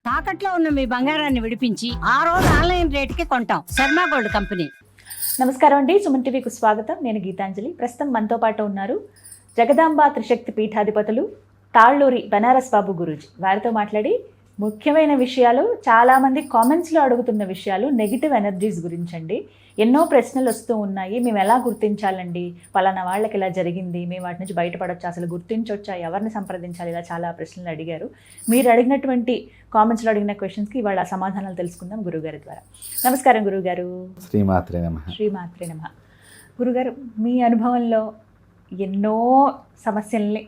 తాకట్లో ఉన్న మీ బంగారాన్ని విడిపించి ఆ రోజు ఆన్లైన్ రేటుకి కొంటాం. Sharma gold company. నమస్కారం అండి, సుమన్ టీవీకి స్వాగతం. నేను గీతాంజలి. ప్రస్తుతం మనతో పాటు ఉన్నారు జగదాంబ త్రిశక్తి పీఠాధిపతులు తాళ్ళూరి బనారస్ బాబు గురూజీ. వారితో మాట్లాడి ముఖ్యమైన విషయాలు, చాలామంది కామెంట్స్లో అడుగుతున్న విషయాలు నెగిటివ్ ఎనర్జీస్ గురించి అండి. ఎన్నో ప్రశ్నలు వస్తూ ఉన్నాయి. మేము ఎలా గుర్తించాలండి, పలానా వాళ్ళకి ఇలా జరిగింది, మేము వాటి నుంచి బయటపడొచ్చా, అసలు గుర్తించవచ్చా, ఎవరిని సంప్రదించాలి, ఇలా చాలా ప్రశ్నలు అడిగారు. మీరు అడిగినటువంటి కామెంట్స్లో అడిగిన క్వశ్చన్స్కి ఇవాళ సమాధానాలు తెలుసుకుందాం గురుగారి ద్వారా. నమస్కారం గురుగారు. శ్రీమాత్రే నమః. శ్రీమాత్రే నమః. గురుగారు, మీ అనుభవంలో ఎన్నో సమస్యల్ని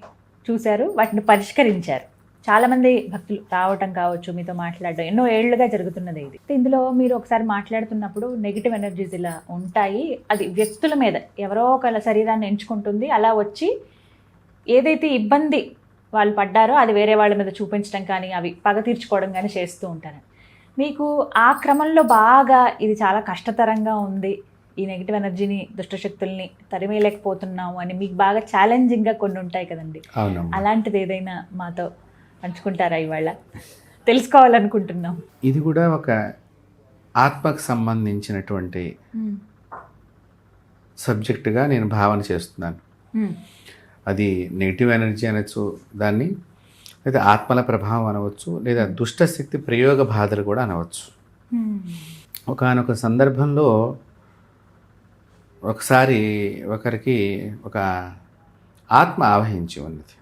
చూశారు, వాటిని పరిష్కరించారు. చాలామంది భక్తులు రావటం కావచ్చు, మీతో మాట్లాడడం ఎన్నో ఏళ్లుగా జరుగుతున్నది ఇది. ఇందులో మీరు ఒకసారి మాట్లాడుతున్నప్పుడు నెగిటివ్ ఎనర్జీస్ ఇలా ఉంటాయి, అది వ్యక్తుల మీద ఎవరో ఒకళ్ళ శరీరాన్ని ఎంచుకుంటుంది, అలా వచ్చి ఏదైతే ఇబ్బంది వాళ్ళు పడ్డారో అది వేరే వాళ్ళ మీద చూపించడం కానీ, అవి పగ తీర్చుకోవడం కానీ చేస్తూ ఉంటారు. మీకు ఆ క్రమంలో బాగా ఇది చాలా కష్టతరంగా ఉంది, ఈ నెగిటివ్ ఎనర్జీని, దుష్టశక్తుల్ని తరిమేయలేకపోతున్నాము అని మీకు బాగా ఛాలెంజింగ్గా కొన్ని ఉంటాయి కదండి. అలాంటిది ఏదైనా మాతో పంచుకుంటారా? ఇవాళ తెలుసుకోవాలనుకుంటున్నాం. ఇది కూడా ఒక ఆత్మకు సంబంధించినటువంటి సబ్జెక్టుగా నేను భావన చేస్తున్నాను. అది నెగిటివ్ ఎనర్జీ అనొచ్చు దాన్ని, లేదా ఆత్మల ప్రభావం అనవచ్చు, లేదా దుష్టశక్తి ప్రయోగ బాధలు కూడా అనవచ్చు. ఒకానొక సందర్భంలో ఒకసారి ఒకరికి ఒక ఆత్మ ఆవహించి ఉన్నది.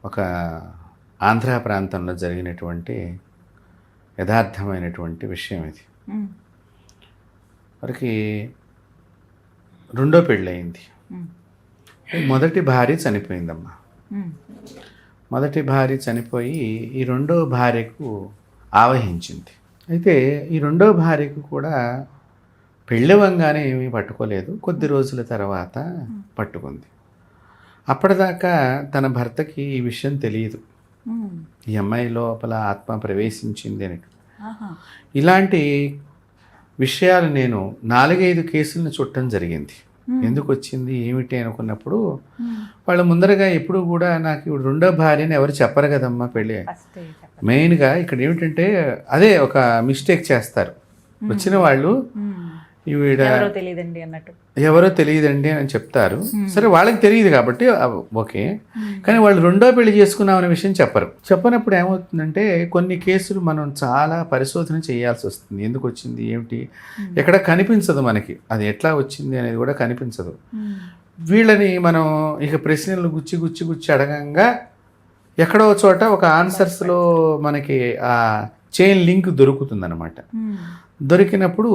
ఒక ఆంధ్ర ప్రాంతంలో జరిగినటువంటి యథార్థమైనటువంటి విషయం ఇది. వారికి రెండో పెళ్ళయింది. మొదటి భార్య చనిపోయిందమ్మా. మొదటి భార్య చనిపోయి ఈ రెండో భార్యకు ఆవహించింది. అయితే ఈ రెండో భార్యకు కూడా పెళ్ళవంగానే ఏమీ పట్టుకోలేదు, కొద్ది రోజుల తర్వాత పట్టుకుంది. అప్పటిదాకా తన భర్తకి ఈ విషయం తెలియదు, ఈ అమ్మాయి లోపల ఆత్మ ప్రవేశించింది అని. ఇలాంటి విషయాలు నేను 4-5 కేసులను చుట్టం జరిగింది. ఎందుకు వచ్చింది ఏమిటి అనుకున్నప్పుడు, వాళ్ళు ముందరగా ఎప్పుడు కూడా నాకు ఇప్పుడు రెండో భార్యని ఎవరు చెప్పరు కదమ్మా పెళ్ళి. మెయిన్గా ఇక్కడ ఏమిటంటే అదే ఒక మిస్టేక్ చేస్తారు వచ్చిన వాళ్ళు, ఎవరో తెలియదండి అన్నట్టు, ఎవరో తెలియదండి అని చెప్తారు. సరే, వాళ్ళకి తెలియదు కాబట్టి ఓకే, కానీ వాళ్ళు రెండో పెళ్లి చేసుకున్నామనే విషయం చెప్పరు. చెప్పనప్పుడు ఏమవుతుందంటే కొన్ని కేసులు మనం చాలా పరిశోధన చేయాల్సి వస్తుంది. ఎందుకు వచ్చింది ఏమిటి ఎక్కడ కనిపించదు మనకి, అది ఎట్లా వచ్చింది అనేది కూడా కనిపించదు. వీళ్ళని మనం ఇక ప్రశ్నలు గుచ్చి గుచ్చి గుచ్చి అడగంగా ఎక్కడో చోట ఒక ఆన్సర్స్లో మనకి ఆ చైన్ లింక్ దొరుకుతుందన్నమాట. దొరికినప్పుడు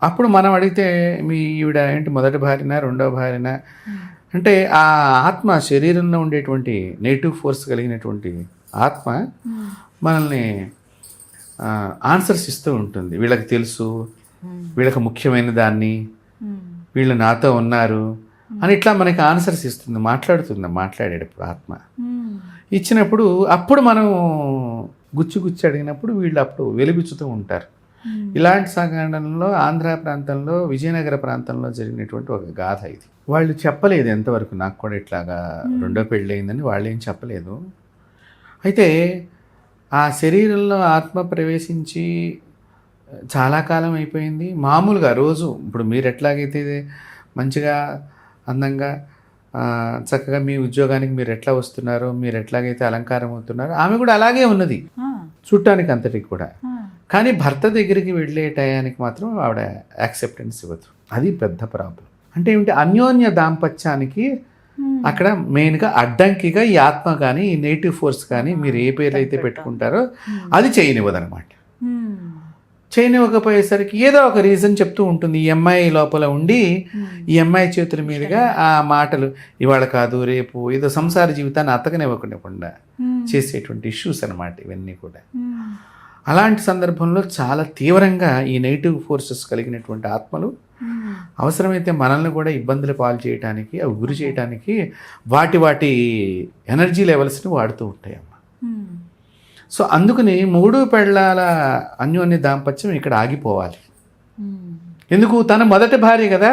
అప్పుడు మనం అడిగితే మీ ఈవిడ ఏంటి మొదటి భార్యనా రెండో భార్యనా అంటే, ఆ ఆత్మ శరీరంలో ఉండేటువంటి నెగిటివ్ ఫోర్స్ కలిగినటువంటి ఆత్మ మనల్ని ఆన్సర్స్ ఇస్తూ ఉంటుంది. వీళ్ళకి తెలుసు, వీళ్ళకి ముఖ్యమైన దాన్ని, వీళ్ళు నాతో ఉన్నారు అని ఇట్లా మనకి ఆన్సర్స్ ఇస్తుంది, మాట్లాడేటప్పుడు ఆత్మ ఇచ్చినప్పుడు అప్పుడు మనం గుచ్చి గుచ్చి అడిగినప్పుడు వీళ్ళు అప్పుడు వెలుగుచ్చుతూ ఉంటారు. ఇలాంటి సంఘటనలో ఆంధ్ర ప్రాంతంలో, విజయనగర ప్రాంతంలో జరిగినటువంటి ఒక గాథ ఇది. వాళ్ళు చెప్పలేదు ఎంతవరకు, నాకు కూడా ఇట్లాగా రెండో పెళ్ళి అయిందని వాళ్ళు ఏం చెప్పలేదు. అయితే ఆ శరీరంలో ఆత్మ ప్రవేశించి చాలా కాలం అయిపోయింది. మామూలుగా రోజు ఇప్పుడు మీరు ఎట్లాగైతే మంచిగా అందంగా చక్కగా మీ ఉద్యోగానికి మీరు ఎట్లా వస్తున్నారో, మీరు ఎట్లాగైతే అలంకారం అవుతున్నారో, ఆమె కూడా అలాగే ఉన్నది చూడటానికి అంతటికి కూడా. కానీ భర్త దగ్గరికి వెళ్ళే టయానికి మాత్రం ఆవిడ యాక్సెప్టెన్స్ ఇవ్వదు. అది పెద్ద ప్రాబ్లం. అంటే ఏమిటి, అన్యోన్య దాంపత్యానికి అక్కడ మెయిన్గా అడ్డంకిగా ఈ ఆత్మ కానీ, ఈ నెగిటివ్ ఫోర్స్ కానీ, మీరు ఏ పేర్లు అయితే పెట్టుకుంటారో అది చేయనివ్వదనమాట. చేయనివ్వకపోయేసరికి ఏదో ఒక రీజన్ చెప్తూ ఉంటుంది. ఈ అమ్మాయి లోపల ఉండి ఈ అమ్మాయి చేతుల మీదుగా ఆ మాటలు ఇవాళ కాదు రేపు ఏదో సంసార జీవితాన్ని అతకనివ్వకుండా చేసేటువంటి ఇష్యూస్ అనమాట ఇవన్నీ కూడా. అలాంటి సందర్భంలో చాలా తీవ్రంగా ఈ నెగిటివ్ ఫోర్సెస్ కలిగినటువంటి ఆత్మలు అవసరమైతే మనల్ని కూడా ఇబ్బందులు పాలు చేయడానికి, అవి గురి చేయడానికి వాటి ఎనర్జీ లెవెల్స్ని వాడుతూ ఉంటాయి అమ్మ. సో అందుకని 3 పెళ్ళాల అన్యోన్య దాంపత్యం ఇక్కడ ఆగిపోవాలి. ఎందుకు, తన మొదటి భార్య కదా.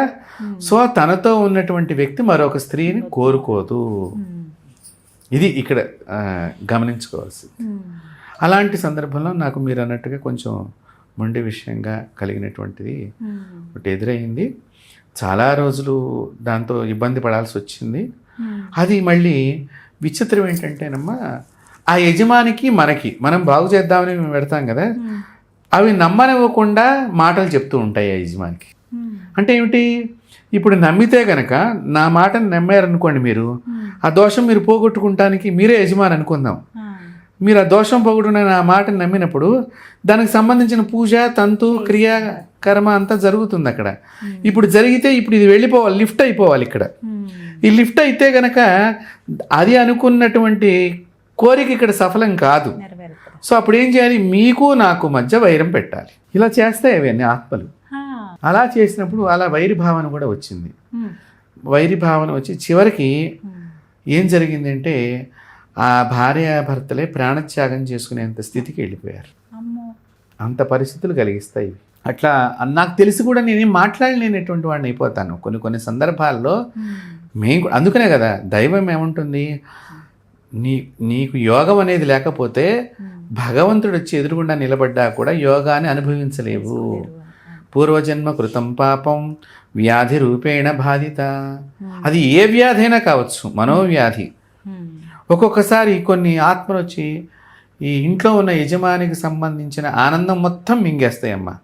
సో తనతో ఉన్నటువంటి వ్యక్తి మరొక స్త్రీని కోరుకోదు. ఇది ఇక్కడ గమనించుకోవాల్సింది. అలాంటి సందర్భంలో నాకు మీరు అన్నట్టుగా కొంచెం మొండి విషయంగా కలిగినటువంటిది ఒకటి ఎదురయ్యింది. చాలా రోజులు దాంతో ఇబ్బంది పడాల్సి వచ్చింది. అది మళ్ళీ విచిత్రం ఏంటంటేనమ్మా, ఆ యజమానికి మనకి మనం బాగు చేద్దామని మేము పెడతాం కదా, అవి నమ్మనివ్వకుండా మాటలు చెప్తూ ఉంటాయి ఆ యజమానికి. అంటే ఏమిటి, ఇప్పుడు నమ్మితే గనక నా మాటను నమ్మారనుకోండి, మీరు ఆ దోషం మీరు పోగొట్టుకుంటానికి మీరే యజమాని అనుకుందాం. మీరు ఆ దోషం పోగొట్టుకున్న నా మాటను నమ్మినప్పుడు దానికి సంబంధించిన పూజ, తంతు, క్రియ, కర్మ అంతా జరుగుతుంది అక్కడ. ఇప్పుడు జరిగితే ఇప్పుడు ఇది వెళ్ళిపోవాలి, లిఫ్ట్ అయిపోవాలి. ఇక్కడ ఈ లిఫ్ట్ అయితే గనక అది అనుకున్నటువంటి కోరిక ఇక్కడ సఫలం కాదు. సో అప్పుడు ఏం చేయాలి, మీకు నాకు మధ్య వైరం పెట్టాలి. ఇలా చేస్తాయి అవన్నీ ఆత్మలు. అలా చేసినప్పుడు అలా వైరి భావన కూడా వచ్చింది. వైరి భావన వచ్చి చివరికి ఏం జరిగిందంటే ఆ భార్యాభర్తలే ప్రాణత్యాగం చేసుకునేంత స్థితికి వెళ్ళిపోయారు. అంత పరిస్థితులు కలిగిస్తాయి. అట్లా నాకు తెలిసి కూడా నేనేం మాట్లాడలేనటువంటి వాడిని అయిపోతాను కొన్ని సందర్భాల్లో. మేము అందుకనే కదా దైవం ఏముంటుంది, నీకు యోగం అనేది లేకపోతే భగవంతుడు వచ్చి ఎదురుగుండా నిలబడ్డా కూడా యోగాన్ని అనుభవించలేవు. పూర్వజన్మ కృతం పాపం వ్యాధి రూపేణ బాధిత. అది ఏ వ్యాధి అయినా కావచ్చు, మనోవ్యాధి. ఒక్కొక్కసారి కొన్ని ఆత్మలు వచ్చి ఈ ఇంట్లో ఉన్న యజమానికి సంబంధించిన ఆనందం మొత్తం మింగేస్తాయమ్మా.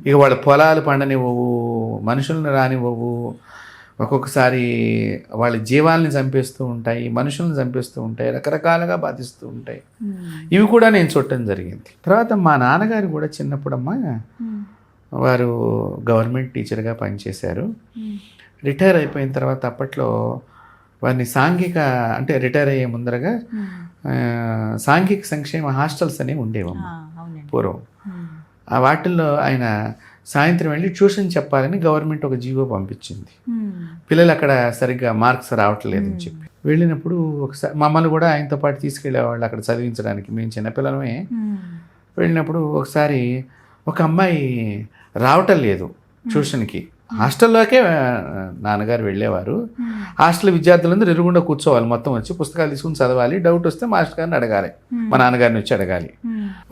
ఇక వాళ్ళ పొలాలు పండనివ్వవు, మనుషులను రానివ్వవు, ఒక్కొక్కసారి వాళ్ళ జీవాల్ని చంపేస్తూ ఉంటాయి, మనుషులను చంపేస్తూ ఉంటాయి, రకరకాలుగా బాధిస్తూ ఉంటాయి. ఇవి కూడా నేను చూడటం జరిగింది. తర్వాత మా నాన్నగారు కూడా చిన్నప్పుడమ్మా వారు గవర్నమెంట్ టీచర్గా పనిచేశారు. రిటైర్ అయిపోయిన తర్వాత అప్పట్లో వారిని సాంఘిక, అంటే రిటైర్ అయ్యే ముందరగా సాంఘిక సంక్షేమ హాస్టల్స్ అనేవి ఉండేవమ్మా పూర్వం. ఆ వాటిల్లో ఆయన సాయంత్రం వెళ్ళి ట్యూషన్ చెప్పాలని గవర్నమెంట్ ఒక జీవో పంపించింది. పిల్లలు అక్కడ సరిగ్గా మార్క్స్ రావట్లేదని చెప్పి వెళ్ళినప్పుడు ఒకసారి మమ్మల్ని కూడా ఆయనతో పాటు తీసుకెళ్ళేవాళ్ళు అక్కడ చదివించడానికి. మేము చిన్నపిల్లలమే. వెళ్ళినప్పుడు ఒకసారి ఒక అమ్మాయి రావటం లేదు ట్యూషన్కి. హాస్టల్లోకే నాన్నగారు వెళ్ళేవారు. హాస్టల్ విద్యార్థులందరూ ఎదురుగుండా కూర్చోవాలి, మొత్తం వచ్చి పుస్తకాలు తీసుకుని చదవాలి. డౌట్ వస్తే మాస్టర్ గారిని అడగాలి, మా నాన్నగారిని వచ్చి అడగాలి.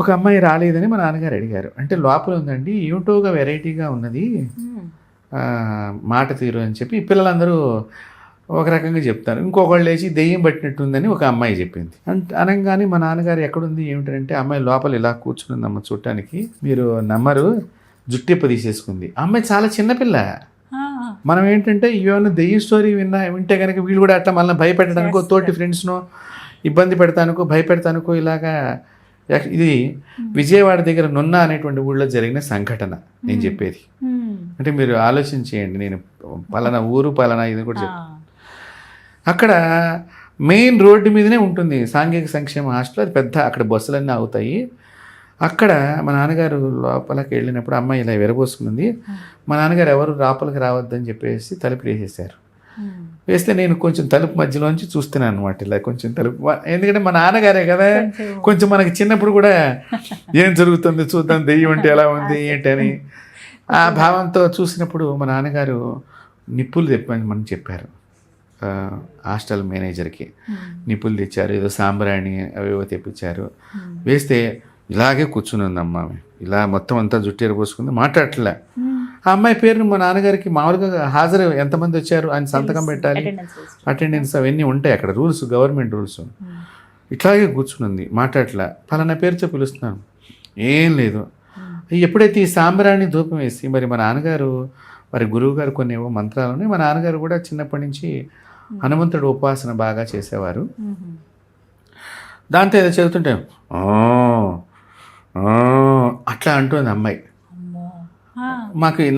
ఒక అమ్మాయి రాలేదని మా నాన్నగారు అడిగారు. అంటే లోపల ఉందండి, ఏమిటోగా వెరైటీగా ఉన్నది మాట తీరు అని చెప్పి పిల్లలందరూ ఒక రకంగా చెప్తారు. ఇంకొకళ్ళు లేచి దెయ్యం పట్టినట్టుందని ఒక అమ్మాయి చెప్పింది. అనగానే మా నాన్నగారు ఎక్కడుంది ఏమిటంటే, అమ్మాయి లోపల ఇలా కూర్చునిందమ్మ చూడటానికి, మీరు నమ్మరు, జుట్టిప్ప తీసేసుకుంది. అమ్మాయి చాలా చిన్నపిల్ల. మనం ఏంటంటే ఏమైనా దెయ్యం స్టోరీ వింటే కనుక వీళ్ళు కూడా అట్లా మళ్ళీ భయపెట్టడానికో, తోటి ఫ్రెండ్స్నో ఇబ్బంది పెడతానుకో, భయపెడతానుకో ఇలాగా. ఇది విజయవాడ దగ్గర నున్న అనేటువంటి ఊళ్ళో జరిగిన సంఘటన నేను చెప్పేది. అంటే మీరు ఆలోచన చేయండి, నేను పలానా ఊరు పలానా ఇది కూడా చెప్తాను. అక్కడ మెయిన్ రోడ్డు మీదనే ఉంటుంది సాంఘిక సంక్షేమ హాస్టల్. అది పెద్ద, అక్కడ బస్సులన్నీ అవుతాయి. అక్కడ మా నాన్నగారు లోపలికి వెళ్ళినప్పుడు అమ్మాయి ఇలా విరబోసుకుంది. మా నాన్నగారు ఎవరు లోపలికి రావద్దని చెప్పేసి తలుపు వేసేసారు. వేస్తే నేను కొంచెం తలుపు మధ్యలోంచి చూస్తున్నాను అనమాట, ఇలా కొంచెం తలుపు. ఎందుకంటే మా నాన్నగారే కదా, కొంచెం మనకి చిన్నప్పుడు కూడా ఏం జరుగుతుంది చూద్దాం, దెయ్యం అంటే ఎలా ఉంది ఏంటని ఆ భావంతో చూసినప్పుడు మా నాన్నగారు నిప్పులు తెప్పని మనం చెప్పారు. హాస్టల్ మేనేజర్కి నిప్పులు తెచ్చారు, ఏదో సాంబ్రాణి అవేవో తెప్పించారు. వేస్తే ఇలాగే కూర్చుని ఉందమ్మా, ఇలా మొత్తం అంతా జుట్టు ఎరపోసుకుంది, మాట్లాడట్లే. ఆ అమ్మాయి పేరుని మా నాన్నగారికి మామూలుగా హాజరు ఎంతమంది వచ్చారు ఆయన సంతకం పెట్టాలి, అటెండెన్స్ అవన్నీ ఉంటాయి అక్కడ రూల్స్, గవర్నమెంట్ రూల్స్. ఇట్లాగే కూర్చుని మాట్లాడట్లే. పలానా పేరుతో పిలుస్తున్నాను, ఏం లేదు. ఎప్పుడైతే ఈ సాంబ్రాణి ధూపం వేసి, మరి మా నాన్నగారు వారి గురువు గారు కొన్ని ఏవో మంత్రాలని, మా నాన్నగారు కూడా చిన్నప్పటి నుంచి హనుమంతుడు ఉపాసన బాగా చేసేవారు. దాంతో ఏదో చదువుతుంటే అట్లా అంటుంది అమ్మాయి.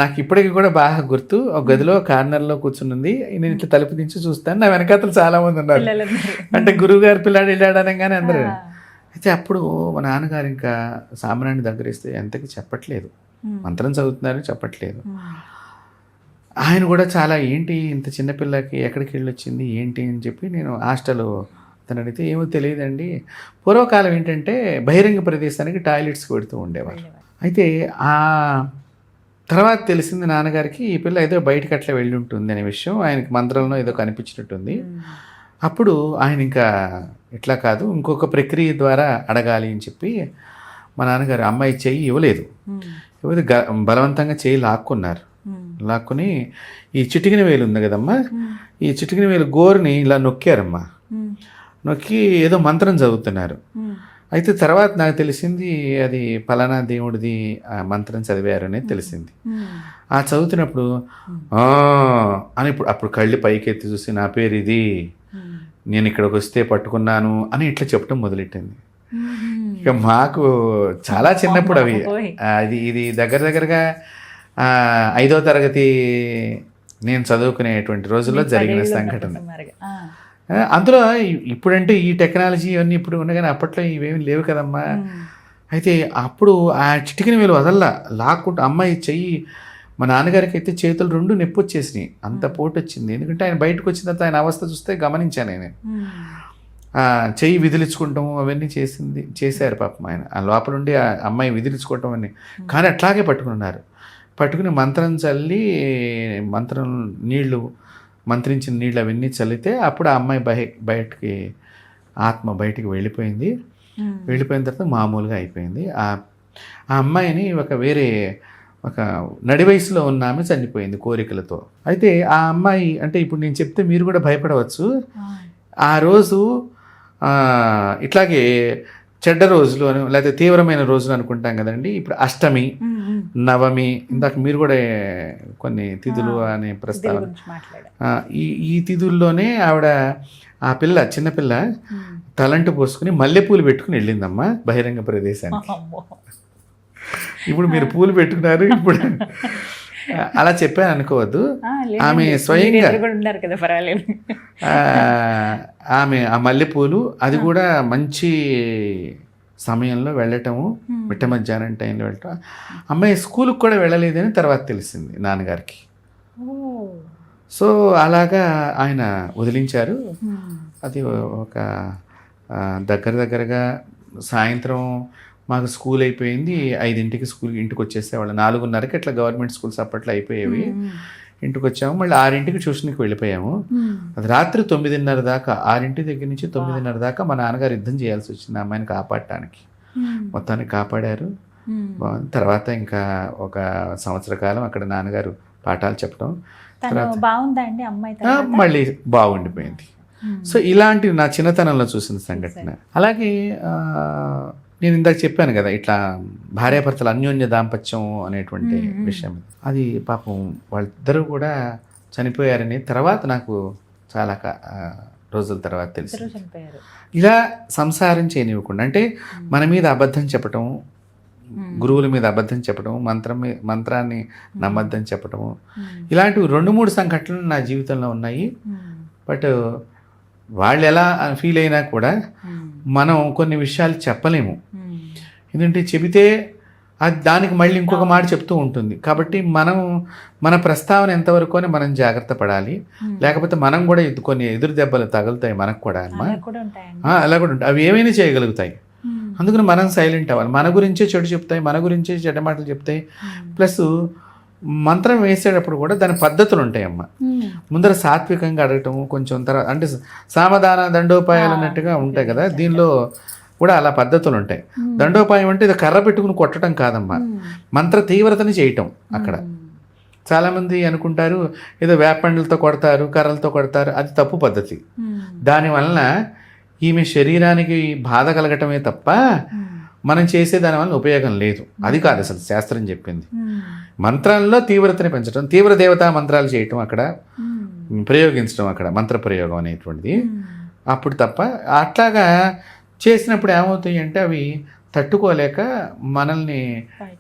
నాకు ఇప్పటికీ కూడా బాగా గుర్తు. ఒక గదిలో కార్నర్లో కూర్చున్నది, నేను ఇట్లా తలుపు దించి చూస్తాను, నా వెనకాతలు చాలా మంది ఉన్నారు. అంటే గురువుగారు పిల్లాడు వెళ్ళాడు అనగానే అందరూ. అయితే అప్పుడు మా నాన్నగారు ఇంకా సాంబ్రాణి దగ్గర ఇస్తే ఎంతకి చెప్పట్లేదు, మంత్రం చదువుతున్నారు చెప్పట్లేదు. ఆయన కూడా చాలా ఏంటి ఇంత చిన్నపిల్లకి ఎక్కడికి వెళ్ళి వచ్చింది ఏంటి అని చెప్పి నేను హాస్టల్ అతను అడిగితే ఏమో తెలియదండి, పూర్వకాలం ఏంటంటే బహిరంగ ప్రదేశానికి టాయిలెట్స్కి పెడుతూ ఉండేవారు. అయితే ఆ తర్వాత తెలిసింది నాన్నగారికి, ఈ పిల్ల ఏదో బయటకు అట్లా వెళ్ళి ఉంటుంది అనే విషయం ఆయనకి మంత్రంలో ఏదో కనిపించినట్టుంది. అప్పుడు ఆయన ఇంకా ఇట్లా కాదు, ఇంకొక ప్రక్రియ ద్వారా అడగాలి అని చెప్పి మా నాన్నగారు అమ్మాయి చెయ్యి ఇవ్వలేదు. ఇవ్వదు, బలవంతంగా చెయ్యి లాక్కున్నారు. లాక్కుని ఈ చిటికిన వేలు ఉంది కదమ్మా, ఈ చిటికిన వేలు గోరుని ఇలా నొక్కారమ్మా. నొక్కి ఏదో మంత్రం చదువుతున్నారు. అయితే తర్వాత నాకు తెలిసింది అది పలానా దేవుడిది ఆ మంత్రం చదివారు అనేది తెలిసింది. ఆ చదువుతున్నప్పుడు అని అప్పుడు కళ్ళు పైకి ఎత్తి చూసి నా పేరు ఇది, నేను ఇక్కడికి వస్తే పట్టుకున్నాను అని ఇట్లా చెప్పడం మొదలెట్టింది. ఇక మాకు చాలా చిన్నప్పుడు అవి ఇది దగ్గరగా 5వ తరగతి నేను చదువుకునేటువంటి రోజుల్లో జరిగిన సంఘటన. అందులో ఇప్పుడంటే ఈ టెక్నాలజీ ఇవన్నీ ఇప్పుడు ఉన్నాయి, కానీ అప్పట్లో ఇవేమి లేవు కదమ్మా. అయితే అప్పుడు ఆ చిటికిన వేలు వదల్లా లాక్కుంటూ అమ్మాయి చెయ్యి, మా నాన్నగారికి అయితే చేతులు 2 నొప్పి వచ్చేసినాయి, అంత పోటు వచ్చింది. ఎందుకంటే ఆయన బయటకు వచ్చిన తర్వాత ఆయన అవస్థ చూస్తే గమనించాను నేను. చెయ్యి విదిలించుకుంటాము అవన్నీ చేశారు పాపం ఆయన. ఆ లోపల ఉండి ఆ అమ్మాయి విదిలించుకోవటం అన్నీ, కానీ అట్లాగే పట్టుకున్నారు. పట్టుకుని మంత్రం చల్లి మంత్రించిన నీళ్ళు అవన్నీ చల్లితే అప్పుడు ఆ అమ్మాయి బయటికి ఆత్మ బయటికి వెళ్ళిపోయింది. వెళ్ళిపోయిన తర్వాత మామూలుగా అయిపోయింది. ఆ అమ్మాయిని ఒక నడి వయసులో ఉన్న ఆమె చనిపోయింది కోరికలతో. అయితే ఆ అమ్మాయి అంటే ఇప్పుడు నేను చెప్తే మీరు కూడా భయపడవచ్చు. ఆ రోజు ఇట్లాగే చెడ్డ రోజులు అని లేకపోతే తీవ్రమైన రోజులు అనుకుంటాం కదండి. ఇప్పుడు అష్టమి, నవమి, ఇందాక మీరు కూడా కొన్ని తిథులు అనే ప్రస్తావన, ఈ తిథుల్లోనే ఆవిడ ఆ చిన్నపిల్ల తలంటు పోసుకుని మల్లెపూలు పెట్టుకుని వెళ్ళిందమ్మా బహిరంగ ప్రదేశానికి. ఇప్పుడు మీరు పూలు పెట్టుకున్నారు, ఇప్పుడు అలా చెప్పాను అనుకోవద్దు. ఆమె స్వయంగా ఆమె ఆ మల్లెపూలు అది కూడా మంచి సమయంలో వెళ్ళటము, మిట్ట మధ్యాహ్నం టైంలో వెళ్ళటం. అమ్మాయి స్కూల్కి కూడా వెళ్ళలేదని తర్వాత తెలిసింది నాన్నగారికి. సో అలాగా ఆయన వదిలించారు. అది ఒక దగ్గరగా సాయంత్రం మాకు స్కూల్ అయిపోయింది, 5ంటికి ఇంటికి వచ్చేసేవాళ్ళు. 4:30కి అట్లా గవర్నమెంట్ స్కూల్స్ అప్పట్లో అయిపోయేవి. ఇంటికి వచ్చాము, మళ్ళీ 6ంటికి ట్యూషన్కి వెళ్ళిపోయాము. అది రాత్రి 9:30 దాకా, 6 దగ్గర నుంచి 9:30 దాకా మా నాన్నగారు యుద్ధం చేయాల్సి వచ్చింది అమ్మాయిని కాపాడటానికి. మొత్తాన్ని కాపాడారు. తర్వాత ఇంకా ఒక సంవత్సర కాలం అక్కడ నాన్నగారు పాఠాలు చెప్పడం, మళ్ళీ బాగుండిపోయింది. సో ఇలాంటివి నా చిన్నతనంలో చూసిన సంఘటన. అలాగే నేను ఇందాక చెప్పాను కదా, ఇట్లా భార్యాభర్తల అన్యోన్య దాంపత్యం అనేటువంటి విషయం, అది పాపం వాళ్ళిద్దరూ కూడా చనిపోయారని తర్వాత నాకు చాలా రోజుల తర్వాత తెలిసింది. ఇలా సంసారం చేయనివ్వకుండా, అంటే మన మీద అబద్ధం చెప్పటం, గురువుల మీద అబద్ధం చెప్పడం, మంత్రాన్ని నమ్మద్దని చెప్పటము, ఇలాంటివి 2-3 సంఘటనలు నా జీవితంలో ఉన్నాయి. బట్ వాళ్ళు ఎలా ఫీల్ అయినా కూడా మనం కొన్ని విషయాలు చెప్పలేము. ఎందుకంటే చెబితే అది దానికి మళ్ళీ ఇంకొక మాట చెప్తూ ఉంటుంది. కాబట్టి మన ప్రస్తావన ఎంతవరకు అని మనం జాగ్రత్త పడాలి. లేకపోతే మనం కూడా కొన్ని ఎదురు దెబ్బలు తగులుతాయి మనకు కూడా అమ్మా. అలా కూడా ఉంటాయి, అవి ఏమైనా చేయగలుగుతాయి. అందుకని మనం సైలెంట్ అవ్వాలి. మన గురించే చెడు చెప్తాయి, మన గురించే చెడ్డ మాటలు చెప్తాయి. ప్లస్ మంత్రం వేసేటప్పుడు కూడా దాని పద్ధతులు ఉంటాయమ్మా. ముందర సాత్వికంగా అడగటము, కొంచెం తర్వాత అంటే సామధాన దండోపాయాలు అన్నట్టుగా ఉంటాయి కదా, దీనిలో కూడా అలా పద్ధతులు ఉంటాయి. దండోపాయం అంటే ఇది కర్ర పెట్టుకుని కొట్టడం కాదమ్మా, మంత్ర తీవ్రతని చేయటం. అక్కడ చాలామంది అనుకుంటారు ఏదో వేపండ్లతో కొడతారు, కర్రలతో కొడతారు, అది తప్పు పద్ధతి. దానివలన ఈమె శరీరానికి బాధ కలగటమే తప్ప మనం చేసే దాని వల్ల ఉపయోగం లేదు. అది కాదు అసలు శాస్త్రం చెప్పింది. మంత్రాల్లో తీవ్రతని పెంచడం, తీవ్ర దేవతా మంత్రాలు చేయటం, అక్కడ ప్రయోగించడం, అక్కడ మంత్ర ప్రయోగం అనేటువంటిది అప్పుడు తప్ప. అట్లాగా చేసినప్పుడు ఏమవుతాయి అంటే అవి తట్టుకోలేక మనల్ని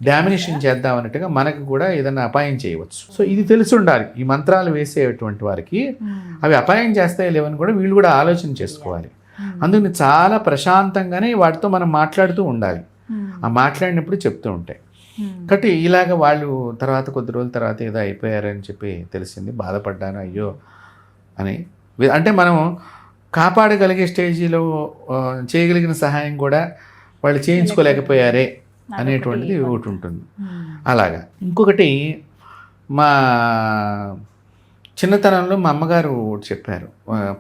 డామినేషన్ చేద్దాం అన్నట్టుగా మనకు కూడా ఏదైనా అపాయం చేయవచ్చు. సో ఇది తెలిసి ఉండాలి. ఈ మంత్రాలు వేసేటువంటి వారికి అవి అపాయం చేస్తాయో లేవని కూడా వీళ్ళు కూడా ఆలోచన చేసుకోవాలి. అందుకని చాలా ప్రశాంతంగానే వాటితో మనం మాట్లాడుతూ ఉండాలి. ఆ మాట్లాడినప్పుడు చెప్తూ ఉంటాయి. కాబట్టి ఇలాగ వాళ్ళు తర్వాత కొద్ది రోజుల తర్వాత ఏదో అయిపోయారని చెప్పి తెలిసింది. బాధపడ్డాను, అయ్యో అని. అంటే మనం కాపాడగలిగే స్టేజీలో చేయగలిగిన సహాయం కూడా వాళ్ళు చేయించుకోలేకపోయారే అనేటువంటిది ఒకటి ఉంటుంది. అలాగా ఇంకొకటి, మా చిన్నతనంలో మా అమ్మగారు ఒకటి చెప్పారు.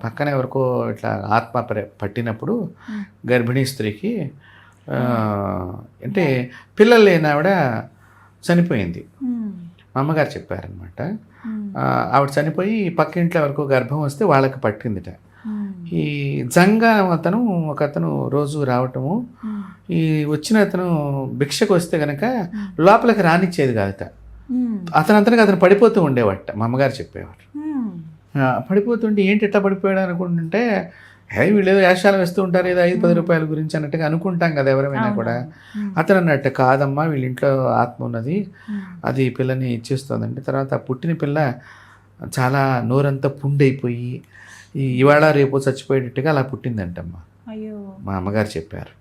పక్కన ఎవరికో ఇట్లా ఆత్మ పట్టినప్పుడు గర్భిణీ స్త్రీకి అంటే పిల్లలు లేని ఆవిడ చనిపోయింది. మా అమ్మగారు చెప్పారనమాట. ఆవిడ చనిపోయి పక్కింట్లో ఎవరికో గర్భం వస్తే వాళ్ళకి పట్టిందిట. ఈ జంగా ఒకతను రోజు రావటము, ఈ వచ్చిన అతను భిక్షకు వస్తే కనుక లోపలికి రానిచ్చేది కాదట. అతను పడిపోతూ ఉండేవాట. మా అమ్మగారు చెప్పేవారు. పడిపోతుంటే ఏంటి ఎట్లా పడిపోయాడు అనుకుంటుంటే, వీళ్ళు ఏదో వేషాలు వేస్తూ ఉంటారు, ఏదో 5-10 రూపాయల గురించి అన్నట్టుగా అనుకుంటాం కదా ఎవరైనా కూడా. అతను అన్నట్టు కాదమ్మా, వీళ్ళ ఇంట్లో ఆత్మ ఉన్నది, అది పిల్లని ఇచ్చేస్తుందంటే. తర్వాత పుట్టిన పిల్ల చాలా నోరంతా పుండైపోయి ఇవాళ రేపు చచ్చిపోయేటట్టుగా అలా పుట్టిందంటమ్మా. మా అమ్మగారు చెప్పారు.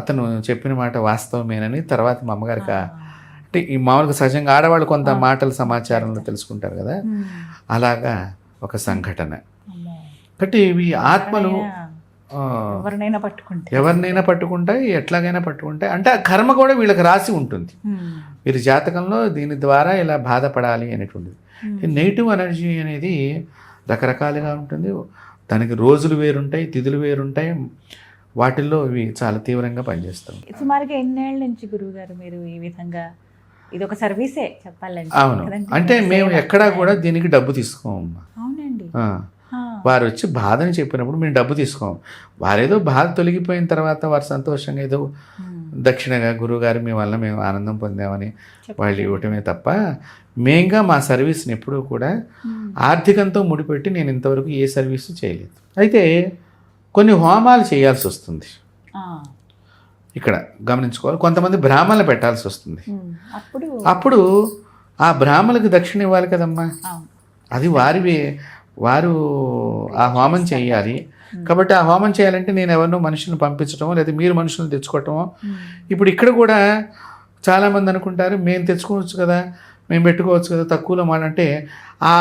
అతను చెప్పిన మాట వాస్తవమేనని తర్వాత మా అమ్మగారికి, అంటే ఈ మామూలుగా సహజంగా ఆడవాళ్ళు కొంత మాటల సమాచారంలో తెలుసుకుంటారు కదా, అలాగా ఒక సంఘటన. కాబట్టి ఇవి ఆత్మలు ఎవరినైనా పట్టుకుంటాయి, ఎట్లాగైనా పట్టుకుంటాయి. అంటే ఆ కర్మ కూడా వీళ్ళకి రాసి ఉంటుంది. వీరి జాతకంలో దీని ద్వారా ఇలా బాధపడాలి అనేటువంటిది. నెగిటివ్ ఎనర్జీ అనేది రకరకాలుగా ఉంటుంది. దానికి రోజులు వేరుంటాయి, తిథులు వేరుంటాయి. వాటిల్లో ఇవి చాలా తీవ్రంగా పనిచేస్తాం. సుమారుగా ఎన్నేళ్ళ నుంచి గురువుగారు మీరు ఈ విధంగా, ఇది ఒక సర్వీసే చెప్పాలంటే? అవును, అంటే మేము ఎక్కడా కూడా దీనికి డబ్బు తీసుకోమమ్మా. అవునండి. వారు వచ్చి బాధని చెప్పినప్పుడు మేము డబ్బు తీసుకోము. వారేదో బాధ తొలగిపోయిన తర్వాత వారు సంతోషంగా ఏదో దక్షిణగా గురువుగారు మీ వల్ల మేము ఆనందం పొందామని వాళ్ళు ఇవ్వటమే తప్ప, మెయిన్గా మా సర్వీస్ని ఎప్పుడూ కూడా ఆర్థికంతో ముడిపెట్టి నేను ఇంతవరకు ఏ సర్వీసు చేయలేదు. అయితే కొన్ని హోమాలు చేయాల్సి వస్తుంది. ఇక్కడ గమనించుకోవాలి, కొంతమంది బ్రాహ్మణులు పెట్టాల్సి వస్తుంది. అప్పుడు ఆ బ్రాహ్మణులకు దక్షిణ ఇవ్వాలి కదమ్మా. అది వారు ఆ హోమం చేయాలి. కాబట్టి ఆ హోమం చేయాలంటే నేను ఎవరినో మనుషులను పంపించడమో లేదా మీరు మనుషులను తెచ్చుకోవటమో. ఇప్పుడు ఇక్కడ కూడా చాలామంది అనుకుంటారు మేము తెచ్చుకోవచ్చు కదా, మేము పెట్టుకోవచ్చు కదా తక్కువలో అంటే ఆ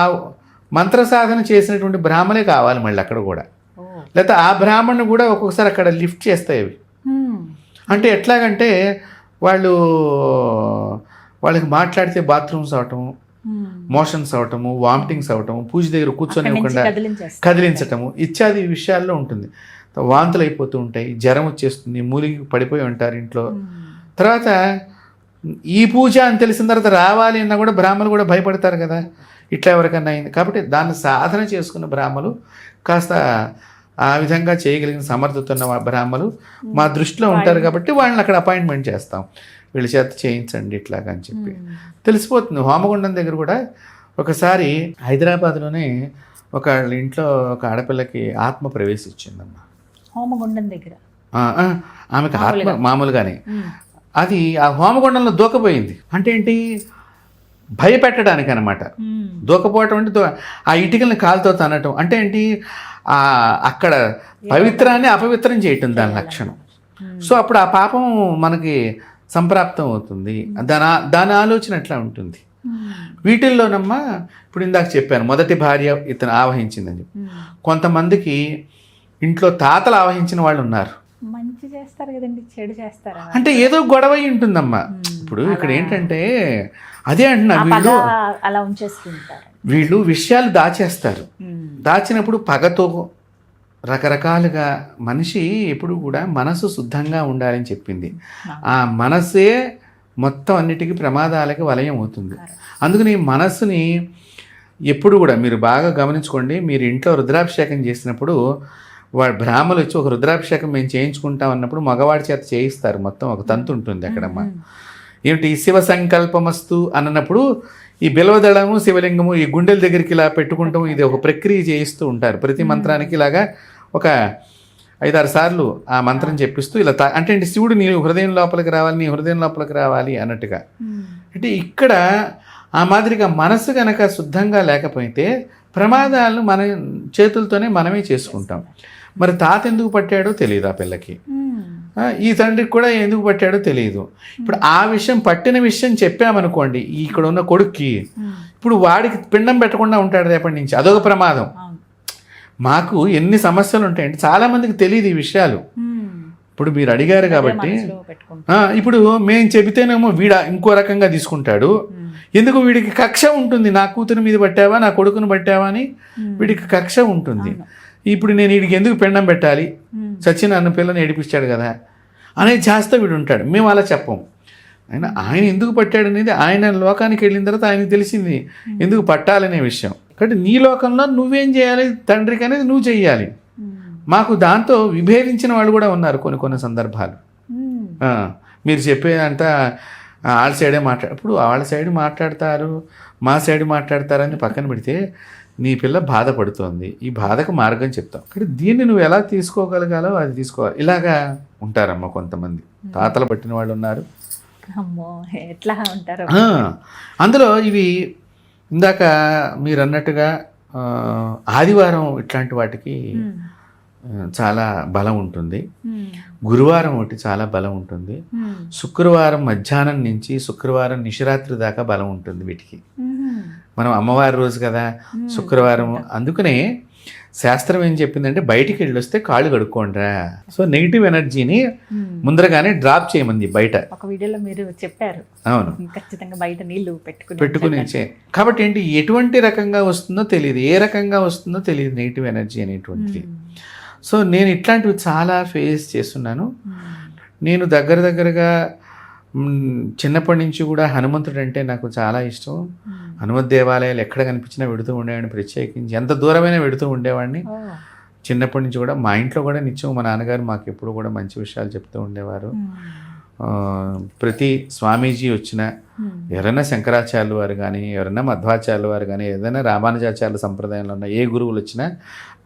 మంత్ర సాధన చేసినటువంటి బ్రాహ్మణే కావాలి మళ్ళీ అక్కడ కూడా. లేకపోతే ఆ బ్రాహ్మణ్ణి కూడా ఒక్కొక్కసారి అక్కడ లిఫ్ట్ చేస్తాయి అవి. అంటే ఎట్లాగంటే వాళ్ళకి మాట్లాడితే బాత్రూమ్స్ అవటము, మోషన్స్ అవటము, వామిటింగ్స్ అవటము, పూజ దగ్గర కూర్చొని ఇవ్వకుండా కదిలించటము ఇత్యాది విషయాల్లో ఉంటుంది. వాంతులు అయిపోతూ ఉంటాయి, జ్వరం వచ్చేస్తుంది, మూలికి పడిపోయి ఉంటారు ఇంట్లో. తర్వాత ఈ పూజ అని తెలిసిన తర్వాత రావాలి అన్నా కూడా బ్రాహ్మణులు కూడా భయపడతారు కదా, ఇట్లా ఎవరికన్నా అయింది. కాబట్టి దాన్ని సాధన చేసుకున్న బ్రాహ్మణులు, కాస్త ఆ విధంగా చేయగలిగిన సమర్థత ఉన్న బ్రాహ్మణులు మా దృష్టిలో ఉంటారు. కాబట్టి వాళ్ళని అక్కడ అపాయింట్మెంట్ చేస్తాం, వీళ్ళ చేత చేయించండి ఇట్లాగా అని చెప్పి తెలిసిపోతుంది. హోమగుండం దగ్గర కూడా ఒకసారి హైదరాబాద్లోనే ఒక ఇంట్లో ఒక ఆడపిల్లకి ఆత్మ ప్రవేశించిందమ్మా. హోమగుండం దగ్గర ఆమెకు ఆత్మ మామూలుగానే అది ఆ హోమగుండంలో దూకపోయింది. అంటే ఏంటి, భయపెట్టడానికి అనమాట. దూకపోవటం అంటే ఆ ఇటుకల్ని కాలుతో తనటం. అంటే ఏంటి, అక్కడ పవిత్రాన్ని అపవిత్రం చేయటం దాని లక్షణం. సో అప్పుడు ఆ పాపం మనకి సంప్రాప్తం అవుతుంది. దాని ఆలోచన ఎట్లా ఉంటుంది. వీటిల్లోనమ్మా ఇప్పుడు ఇందాక చెప్పాను, మొదటి భార్య ఇతను ఆవహించిందని చెప్పి. కొంతమందికి ఇంట్లో తాతలు ఆవహించిన వాళ్ళు ఉన్నారు. మంచి చేస్తారు కదండి, చెడు చేస్తారా అంటే ఏదో గొడవ ఉంటుందమ్మా. ఇప్పుడు ఇక్కడ ఏంటంటే అదే అంటున్నా, అలా ఉంచేసుకుంటారు. వీళ్ళు విషయాలు దాచేస్తారు. దాచినప్పుడు పగతో రకరకాలుగా మనిషి ఎప్పుడు కూడా మనసు శుద్ధంగా ఉండాలని చెప్పింది. ఆ మనసే మొత్తం అన్నిటికీ ప్రమాదాలకి వలయం అవుతుంది. అందుకని మనసుని ఎప్పుడు కూడా మీరు బాగా గమనించుకోండి. మీరు ఇంట్లో రుద్రాభిషేకం చేసినప్పుడు వాడు బ్రాహ్మణులు వచ్చి ఒక రుద్రాభిషేకం మేము చేయించుకుంటాం అన్నప్పుడు మగవాడి చేత చేయిస్తారు. మొత్తం ఒక తంతు ఉంటుంది అక్కడమ్మా. ఏమిటి, శివ సంకల్పమస్తు అన్నప్పుడు ఈ బిల్వదళము, శివలింగము ఈ గుండెల దగ్గరికి ఇలా పెట్టుకుంటాం. ఇది ఒక ప్రక్రియ చేయిస్తూ ఉంటారు. ప్రతి మంత్రానికి ఇలాగా ఒక 5-6 సార్లు ఆ మంత్రం చెప్పిస్తూ ఇలా అంటే శివుడు నీ హృదయం లోపలికి రావాలి, నీ హృదయం లోపలికి రావాలి అన్నట్టుగా. అంటే ఇక్కడ ఆ మాదిరిగా మనసు కనుక శుద్ధంగా లేకపోతే ప్రమాదాలను మన చేతులతోనే మనమే చేసుకుంటాం. మరి తాత ఎందుకు పట్టాడో తెలియదు ఆ పిల్లకి, ఈ తండ్రికి కూడా ఎందుకు పట్టాడో తెలియదు. ఇప్పుడు ఆ విషయం పట్టిన విషయం చెప్పామనుకోండి ఇక్కడ ఉన్న కొడుక్కి, ఇప్పుడు వాడికి పిండం పెట్టకుండా ఉంటాడు రేపటి నుంచి. అదొక ప్రమాదం. మాకు ఎన్ని సమస్యలు ఉంటాయండి, చాలామందికి తెలియదు ఈ విషయాలు. ఇప్పుడు మీరు అడిగారు కాబట్టి ఇప్పుడు మేము చెబితేనేమో వీడ ఇంకో రకంగా తీసుకుంటాడు, ఎందుకు వీడికి కక్ష ఉంటుంది, నా కూతురు మీద పట్టావా, నా కొడుకును పట్టావా అని వీడికి కక్ష ఉంటుంది. ఇప్పుడు నేను వీడికి ఎందుకు పెండం పెట్టాలి, చచ్చిన అన్న పిల్లని ఏడిపించాడు కదా అనేది చేస్తా వీడు ఉంటాడు. మేము అలా చెప్పం. ఆయన ఎందుకు పట్టాడు అనేది ఆయన లోకానికి వెళ్ళిన తర్వాత ఆయనకు తెలిసింది ఎందుకు పట్టాలనే విషయం. కాబట్టి నీ లోకంలో నువ్వేం చేయాలి తండ్రికి అనేది నువ్వు చెయ్యాలి. మాకు దాంతో విభేదించిన వాళ్ళు కూడా ఉన్నారు కొన్ని సందర్భాలు. మీరు చెప్పేదంతా వాళ్ళ సైడే ఇప్పుడు వాళ్ళ సైడ్ మాట్లాడతారు, మా సైడ్ మాట్లాడతారని పక్కన పెడితే నీ పిల్ల బాధపడుతోంది, ఈ బాధకు మార్గం చెప్తాం. కాబట్టి దీన్ని నువ్వు ఎలా తీసుకోగలగాలో అది తీసుకోవాలి. ఇలాగా ఉంటారమ్మా కొంతమంది, తాతలు పట్టిన వాళ్ళు ఉన్నారు. అమ్మో ఎట్లా ఉంటారు. అందులో ఇవి ఇందాక మీరు అన్నట్టుగా ఆదివారం ఇట్లాంటి వాటికి చాలా బలం ఉంటుంది, గురువారం ఒకటి చాలా బలం ఉంటుంది, శుక్రవారం మధ్యాహ్నం నుంచి శుక్రవారం నిశరాత్రి దాకా బలం ఉంటుంది వీటికి. మనం అమ్మవారి రోజు కదా శుక్రవారం, అందుకనే శాస్త్రం ఏం చెప్పిందంటే బయటికి వెళ్ళొస్తే కాళ్ళు కడుక్కోండిరా. సో నెగిటివ్ ఎనర్జీని ముందరగానే డ్రాప్ చేయమంది బయట. ఒక వీడియోలో మీరు చెప్పారు. అవును, ఖచ్చితంగా బయట నీళ్లు పెట్టుకుని కాబట్టి ఏంటి ఎటువంటి రకంగా వస్తుందో తెలియదు, ఏ రకంగా వస్తుందో తెలియదు నెగిటివ్ ఎనర్జీ అనేటువంటిది. సో నేను ఇట్లాంటివి చాలా ఫేస్ చేస్తున్నాను. నేను దగ్గరగా చిన్నప్పటి నుంచి కూడా హనుమంతుడు అంటే నాకు చాలా ఇష్టం. హనుమత్ దేవాలయాలు ఎక్కడ కనిపించినా వెడుతూ ఉండేవాడిని, ప్రత్యేకించి ఎంత దూరమైనా వెడుతూ ఉండేవాడిని. చిన్నప్పటి నుంచి కూడా మా ఇంట్లో కూడా నిత్యం మా నాన్నగారు మాకు ఎప్పుడు కూడా మంచి విషయాలు చెప్తూ ఉండేవారు. ప్రతి స్వామీజీ వచ్చిన ఎవరైనా శంకరాచార్యులు వారు కానీ, ఎవరైనా మధ్వాచార్యులు వారు కానీ, ఏదైనా రామానుజాచార్యుల సంప్రదాయంలో ఉన్న ఏ గురువులు వచ్చినా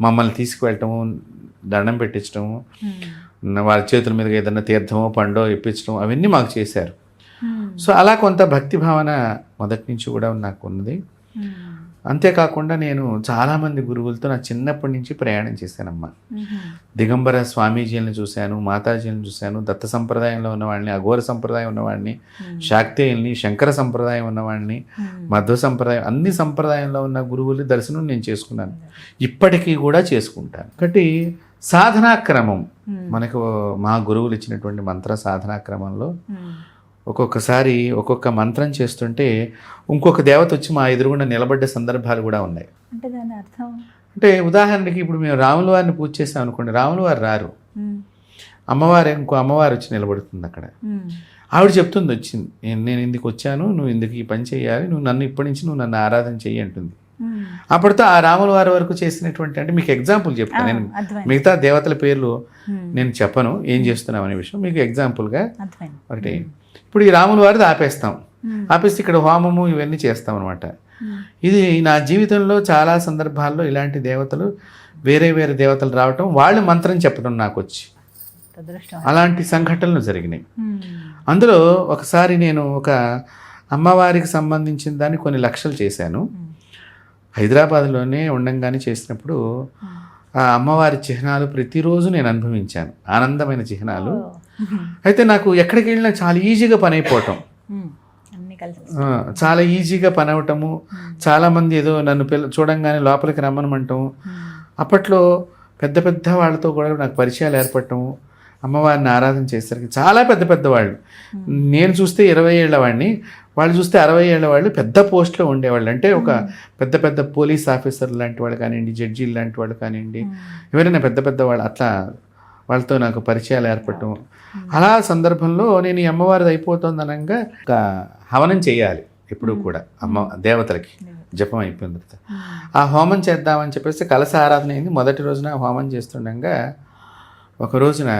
మమ్మల్ని తీసుకువెళ్ళటము, దండం పెట్టించడము, వాళ్ళ చేతుల మీదుగా ఏదైనా తీర్థమో పండో ఇప్పించడం అవన్నీ మాకు చేశారు. సో అలా కొంత భక్తి భావన మొదటి నుంచి కూడా నాకు ఉన్నది. అంతేకాకుండా నేను చాలామంది గురువులతో నా చిన్నప్పటి నుంచి ప్రయాణం చేశానమ్మా. దిగంబర స్వామీజీలను చూశాను, మాతాజీలను చూశాను, దత్త సంప్రదాయంలో ఉన్నవాడిని, అఘోర సంప్రదాయం ఉన్నవాడిని, శాక్తేయుల్ని, శంకర సంప్రదాయం ఉన్నవాడిని, మధ్వ సంప్రదాయం, అన్ని సంప్రదాయంలో ఉన్న గురువుల దర్శనం నేను చేసుకున్నాను, ఇప్పటికీ కూడా చేసుకుంటాను. కాబట్టి సాధనాక్రమం మనకు మా గురువులు ఇచ్చినటువంటి మంత్ర సాధనాక్రమంలో ఒక్కొక్కసారి ఒక్కొక్క మంత్రం చేస్తుంటే ఇంకొక దేవత వచ్చి మా ఎదురుగుండా నిలబడ్డ సందర్భాలు కూడా ఉన్నాయి. అంటే దాని అర్థం అంటే ఉదాహరణకి ఇప్పుడు మేము రాముల వారిని పూజ చేసాం అనుకోండి, రాముల వారు రారు, అమ్మవారు ఇంకో అమ్మవారు వచ్చి నిలబడుతుంది అక్కడ. ఆవిడ చెప్తుంది, వచ్చింది నేను ఇందుకు వచ్చాను, నువ్వు ఇందుకు ఈ పని చేయాలి, నువ్వు నన్ను ఇప్పటి నుంచి నువ్వు నన్ను ఆరాధన చెయ్యి అంటుంది. అప్పటితో ఆ రాముల వారి వరకు చేసినటువంటి, అంటే మీకు ఎగ్జాంపుల్ చెప్తాను, నేను మిగతా దేవతల పేర్లు నేను చెప్పను ఏం చేస్తున్నాం అనే విషయం, మీకు ఎగ్జాంపుల్గా ఒకటి. ఇప్పుడు ఈ రాముల వారిది ఆపేస్తాం, ఆపేసి ఇక్కడ హోమము ఇవన్నీ చేస్తాం అనమాట. ఇది నా జీవితంలో చాలా సందర్భాల్లో ఇలాంటి దేవతలు, వేరే దేవతలు రావటం, వాళ్ళు మంత్రం చెప్పడం నాకు వచ్చి అలాంటి సంఘటనలు జరిగినాయి. అందులో ఒకసారి నేను ఒక అమ్మవారికి సంబంధించిన దాన్ని కొన్ని లక్షలు చేశాను. హైదరాబాద్లోనే ఉండంగానే చేసినప్పుడు ఆ అమ్మవారి చిహ్నాలు ప్రతిరోజు నేను అనుభవించాను, ఆనందమైన చిహ్నాలు. అయితే నాకు ఎక్కడికి వెళ్ళినా చాలా ఈజీగా పని అయిపోవటం, చాలా ఈజీగా పని అవటము, చాలామంది ఏదో నన్ను చూడంగానే లోపలికి రమ్మనమంటాము. అప్పట్లో పెద్ద వాళ్ళతో కూడా నాకు పరిచయాలు ఏర్పడటము, అమ్మవారిని ఆరాధన చేసేసరికి చాలా పెద్ద వాళ్ళు, నేను చూస్తే 20 ఏళ్ల వాడిని, వాళ్ళు చూస్తే 60 ఏళ్ల వాళ్ళు, పెద్ద పోస్ట్లో ఉండేవాళ్ళు. అంటే ఒక పెద్ద పోలీస్ ఆఫీసర్ లాంటి వాళ్ళు కానివ్వండి, జడ్జీలు లాంటి వాళ్ళు కానివ్వండి, ఎవరైనా పెద్ద వాళ్ళు, అట్లా వాళ్ళతో నాకు పరిచయాలు ఏర్పడటం. అలా సందర్భంలో నేను ఈ అమ్మవారిది అయిపోతుంది అనగా ఒక హవనం చేయాలి ఎప్పుడు కూడా అమ్మ దేవతలకి, జపం అయిపోయిన తర్వాత ఆ హోమం చేద్దామని చెప్పేసి కలశ ఆరాధన అయింది. మొదటి రోజున హోమం చేస్తుండగా ఒక రోజున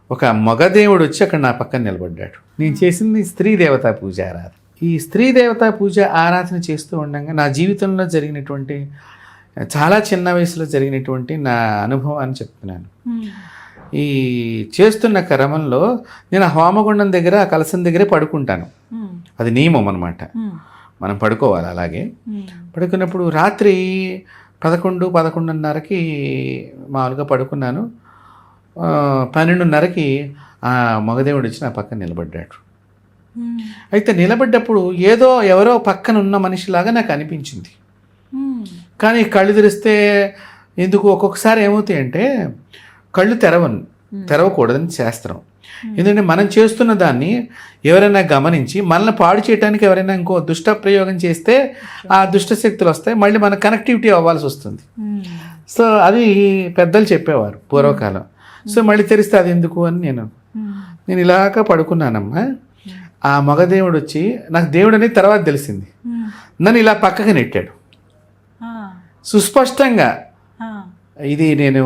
ఒక మగదేవుడు వచ్చి అక్కడ నా పక్కన నిలబడ్డాడు. నేను చేసింది స్త్రీ దేవతా పూజ ఆరాధన. ఈ స్త్రీ దేవతా పూజ ఆరాధన చేస్తూ ఉండగా నా జీవితంలో జరిగినటువంటి, చాలా చిన్న వయసులో జరిగినటువంటి నా అనుభవాన్ని చెప్తున్నాను. ఈ చేస్తున్న క్రమంలో నేను ఆ హోమగుండం దగ్గర, ఆ కలశం దగ్గరే పడుకుంటాను. అది నియమం అనమాట, మనం పడుకోవాలి. అలాగే పడుకున్నప్పుడు రాత్రి 11:30కి మామూలుగా పడుకున్నాను. 12:30కి ఆ మగదేవుడు వచ్చి నా పక్కన నిలబడ్డాడు. అయితే నిలబడ్డప్పుడు ఎవరో పక్కన ఉన్న మనిషిలాగా నాకు అనిపించింది. కానీ కళ్ళు తెరిస్తే ఎందుకు ఒక్కొక్కసారి ఏమవుతాయంటే కళ్ళు తెరవకూడదని శాస్త్రం. ఎందుకంటే మనం చేస్తున్న దాన్ని ఎవరైనా గమనించి మనల్ని పాడు చేయడానికి ఎవరైనా ఇంకో దుష్ట ప్రయోగం చేస్తే ఆ దుష్ట శక్తులు వస్తాయి, మళ్ళీ మన కనెక్టివిటీ అవ్వాల్సి వస్తుంది. సో అది పెద్దలు చెప్పేవారు పూర్వకాలం. సో మళ్ళీ తెరిస్తే అది ఎందుకు అని నేను ఇలాగ పడుకున్నానమ్మా. ఆ మగదేవుడు వచ్చి, నాకు దేవుడు అనేది తర్వాత తెలిసింది, నన్ను ఇలా పక్కకి నెట్టాడు సుస్పష్టంగా. ఇది నేను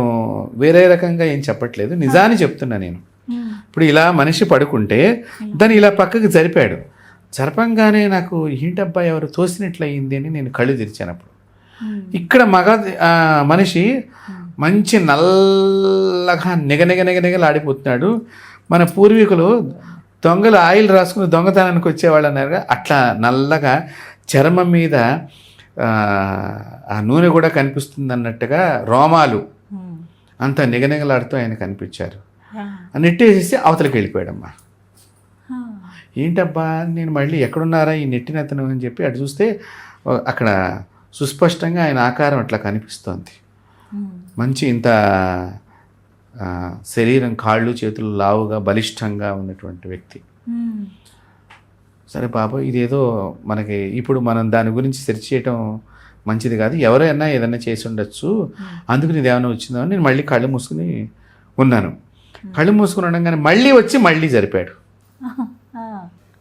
వేరే రకంగా ఏం చెప్పట్లేదు, నిజాన్ని చెప్తున్నా నేను. ఇప్పుడు ఇలా మనిషి పడుకుంటే దాన్ని ఇలా పక్కకి జరిపాడు. జరపంగానే నాకు ఏంటబ్బా ఎవరు తోసినట్లయింది అని నేను కళ్ళు తెరిచానప్పుడు ఇక్కడ మనిషి మంచి నల్లగా నిగనిగలాడిపోతున్నాడు. మన పూర్వీకులు దొంగలు ఆయిల్ రాసుకుని దొంగతనానికి వచ్చేవాళ్ళు అన్నారు, అట్లా నల్లగా చర్మం మీద ఆ నూనె కూడా కనిపిస్తుంది అన్నట్టుగా రోమాలు అంత నిగనిగలాడుతూ ఆయన కనిపించారు. నెట్టేసేసి అవతలకి వెళ్ళిపోయాడమ్మా. ఏంటబ్బా నేను మళ్ళీ ఎక్కడున్నారా ఈ నెట్టిన అతను అని చెప్పి అటు చూస్తే అక్కడ సుస్పష్టంగా ఆయన ఆకారం అట్లా కనిపిస్తోంది. మంచి ఇంత శరీరం, కాళ్ళు చేతులు లావుగా బలిష్టంగా ఉన్నటువంటి వ్యక్తి. సరే బాబు, ఇదేదో మనకి ఇప్పుడు మనం దాని గురించి సెర్చ్ చేయటం మంచిది కాదు, ఎవరైనా ఏదైనా చేసి ఉండొచ్చు, అందుకు నీది ఏమైనా వచ్చిందో అని నేను మళ్ళీ కళ్ళు మూసుకుని ఉన్నాను. కళ్ళు మూసుకుని ఉండగానే మళ్ళీ జరిపాడు.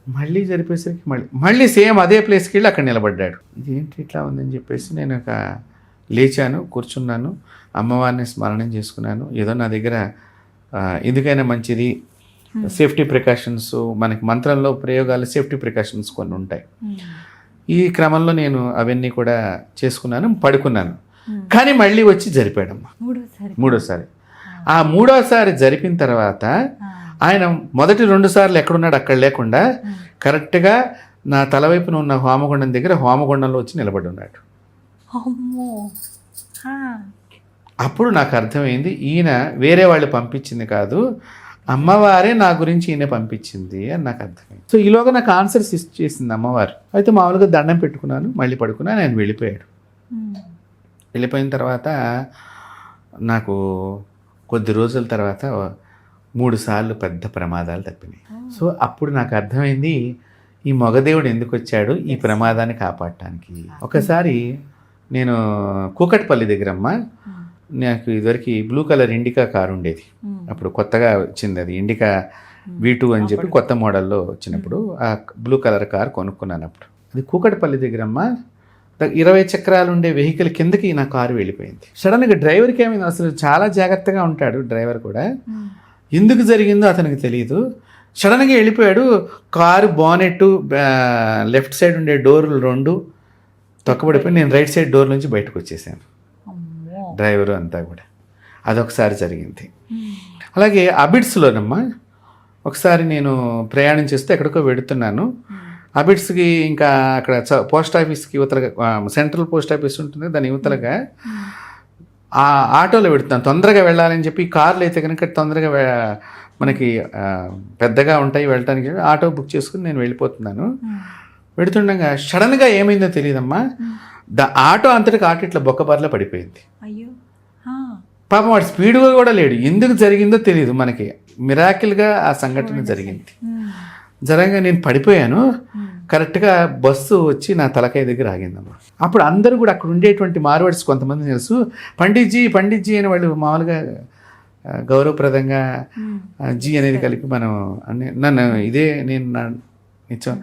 మళ్ళీ జరిపేసరికి మళ్ళీ సేమ్ అదే ప్లేస్కి వెళ్ళి అక్కడ నిలబడ్డాడు. ఇదేంటి ఇట్లా ఉందని చెప్పేసి నేను లేచాను, కూర్చున్నాను, అమ్మవారిని స్మరణం చేసుకున్నాను. ఏదో నా దగ్గర ఎందుకైనా మంచిది, సేఫ్టీ ప్రికాషన్స్, మనకి మంత్రంలో ప్రయోగాలు సేఫ్టీ ప్రికాషన్స్ కొన్ని ఉంటాయి. ఈ క్రమంలో నేను అవన్నీ కూడా చేసుకున్నాను, పడుకున్నాను. కానీ మళ్ళీ వచ్చి జరిపాడమ్మా మూడోసారి. ఆ మూడోసారి జరిపిన తర్వాత ఆయన మొదటి 2 సార్లు ఎక్కడున్నాడు అక్కడ లేకుండా కరెక్ట్గా నా తల వైపున ఉన్న హోమగుండం దగ్గర హోమగుండంలో వచ్చి నిలబడి ఉన్నాడు. అప్పుడు నాకు అర్థమైంది, ఈయన వేరే వాళ్ళు పంపించింది కాదు, అమ్మవారే నా గురించి ఈయన పంపించింది అని నాకు అర్థమైంది. సో ఈలోగా నాకు ఆన్సర్స్ ఇచ్చేసింది అమ్మవారు. అయితే మామూలుగా దండం పెట్టుకున్నాను, మళ్ళీ పడుకున్నాను. ఆయన వెళ్ళిపోయాడు. వెళ్ళిపోయిన తర్వాత నాకు కొద్ది రోజుల తర్వాత 3 సార్లు పెద్ద ప్రమాదాలు తప్పినాయి. సో అప్పుడు నాకు అర్థమైంది, ఈ మగదేవుడు ఎందుకు వచ్చాడు ఈ ప్రమాదాన్ని కాపాడటానికి. ఒకసారి నేను కూకట్పల్లి దగ్గరమ్మ, నాకు ఇదివరకు బ్లూ కలర్ ఇండికా కారు ఉండేది, అప్పుడు కొత్తగా వచ్చింది అది, ఇండికా V2 అని చెప్పి కొత్త మోడల్లో వచ్చినప్పుడు ఆ బ్లూ కలర్ కారు కొనుక్కున్నాను. అప్పుడు అది కూకట్పల్లి దగ్గరమ్మ 20 చక్రాలు ఉండే వెహికల్ కిందకి నా కారు వెళ్ళిపోయింది. సడన్గా డ్రైవర్కి ఏమైంది, అసలు చాలా జాగ్రత్తగా ఉంటాడు డ్రైవర్ కూడా, ఎందుకు జరిగిందో అతనికి తెలియదు, సడన్గా వెళ్ళిపోయాడు. కారు బానెట్ లెఫ్ట్ సైడ్ ఉండే డోర్లు 2 తొక్కబడిపోయి నేను రైట్ సైడ్ డోర్ నుంచి బయటకు వచ్చేసాను, డ్రైవరు అంతా కూడా. అదొకసారి జరిగింది. అలాగే అబిడ్స్లోనమ్మా ఒకసారి నేను ప్రయాణం చేస్తే ఎక్కడికో వెడుతున్నాను. అబిడ్స్కి ఇంకా అక్కడ పోస్ట్ ఆఫీస్కి యువతలుగా, సెంట్రల్ పోస్ట్ ఆఫీస్ ఉంటుంది, దాని యువతలుగా ఆ ఆటోలో పెడుతున్నాను. తొందరగా వెళ్ళాలని చెప్పి, కార్లు అయితే కనుక తొందరగా మనకి పెద్దగా ఉంటాయి వెళ్ళటానికి, ఆటో బుక్ చేసుకుని నేను వెళ్ళిపోతున్నాను. వెడుతుండగా సడన్గా ఏమైందో తెలియదమ్మా, ఆటో అంతటికి ఆటో ఇట్లా బొక్కబారిలో పడిపోయింది. పాపం వాడు స్పీడ్గా కూడా లేడు, ఎందుకు జరిగిందో తెలియదు మనకి. మిరాకిల్గా ఆ సంఘటన జరిగింది. జరగగా నేను పడిపోయాను. కరెక్ట్గా బస్సు వచ్చి నా తలకాయ దగ్గర ఆగిందమ్మా. అప్పుడు అందరూ కూడా అక్కడ ఉండేటువంటి మార్వాడ్స్ కొంతమంది తెలుసు, పండిట్జీ అని వాళ్ళు మామూలుగా గౌరవప్రదంగా జీ అనేది కలిపి మనం నన్ను నేను నిత్యం